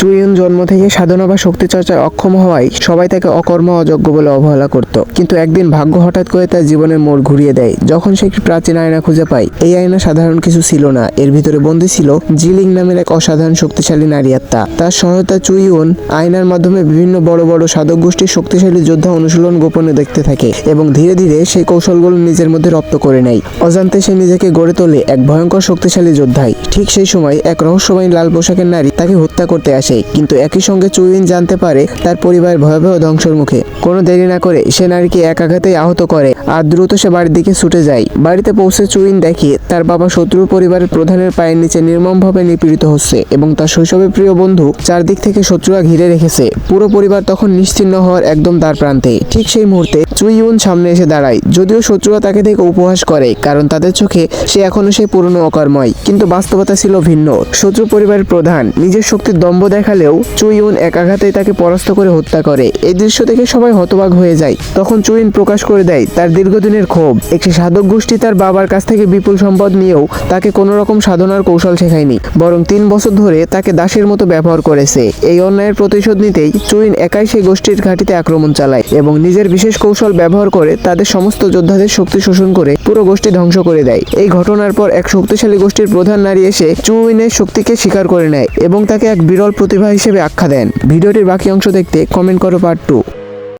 চুইউন জন্ম থেকে সাধনা বা শক্তি চর্চায় অক্ষম হওয়ায় সবাই তাকে অকর্ম অযোগ্য বলে অবহেলা করত। কিন্তু একদিন ভাগ্য হঠাৎ করে তার জীবনের মোড় ঘুরিয়ে দেয় যখন সে একটি প্রাচীন আয়না খুঁজে পায়। এই আয়না সাধারণ কিছু ছিল না, এর ভিতরে বন্দী ছিল জিলিং নামের এক অসাধারণ শক্তিশালী নারী আত্মা। তার সহায়তা চুইউন আয়নার মাধ্যমে বিভিন্ন বড় বড় সাধক গোষ্ঠীর শক্তিশালী যোদ্ধা অনুশীলন গোপনে দেখতে থাকে এবং ধীরে ধীরে সেই কৌশলগুলো নিজের মধ্যে রপ্ত করে নেয়। অজান্তে সে নিজেকে গড়ে তোলে এক ভয়ঙ্কর শক্তিশালী যোদ্ধায়। ঠিক সেই সময় এক রহস্যময় লাল পোশাকের নারী তাকে হত্যা করতে আসে, কিন্তু একই সঙ্গে চুইউন জানতে পারে তার পরিবার ভয়াবহ ধ্বংসের মুখে। কোনো দেরি না করে সে নারীকে এক আঘাতেই আহত করে আর দ্রুত সে বাড়ির দিকে ছুটে যায়। বাড়িতে পৌঁছে চুইউন দেখে তার বাবা শত্রুর পরিবারের প্রধানের পায়ের নিচে নির্মমভাবে নিপীড়িত হচ্ছে এবং তার শৈশবের প্রিয় বন্ধু চারদিক থেকে শত্রুরা ঘিরে রেখেছে। পুরো পরিবার তখন নিশ্চিহ্ন হওয়ার একদম দ্বার প্রান্তে। ঠিক সেই মুহূর্তে চুইউন সামনে এসে দাঁড়ায়। যদিও শত্রুরা তাকে দেখে উপহাস করে, কারণ তাদের চোখে সে এখনো সেই পুরনো অকর্ময়, কিন্তু বাস্তবতা ছিল ভিন্ন। শত্রু পরিবারের প্রধান নিজের শক্তির দম্ভ দেখালেও চুইউন এক আঘাতেই তাকে পরাস্ত করে হত্যা করে। এই দৃশ্য দেখে সবাই হতবাক হয়ে যায়। তখন চুইউন প্রকাশ করে দেয় তার দীর্ঘদিনের ক্ষোভ। একটি সাধক গোষ্ঠী তার বাবার কাছ থেকে বিপুল সম্পদ নিয়েও তাকে কোনো রকম সাধনার কৌশল শেখায়নি, বরং 3 বছর ধরে তাকে দাসের মতো ব্যবহার করেছে। এই অন্যায়ের প্রতিশোধ নিতেই চুইউন একাই সেই গোষ্ঠীর ঘাঁটিতে আক্রমণ চালায় এবং নিজের বিশেষ কৌশল ব্যবহার করে তাদের সমস্ত যোদ্ধাদের শক্তি শোষণ করে পুরো গোষ্ঠী ধ্বংস করে দেয়। এই ঘটনার পর এক শক্তিশালী গোষ্ঠীর প্রধান নারী এসে চুইউনের শক্তিকে স্বীকার করে নেয় এবং তাকে এক বিরল প্রতিভা হিসেবে আখ্যা দেন। ভিডিওটির বাকি অংশ দেখতে কমেন্ট করো পার্ট 2।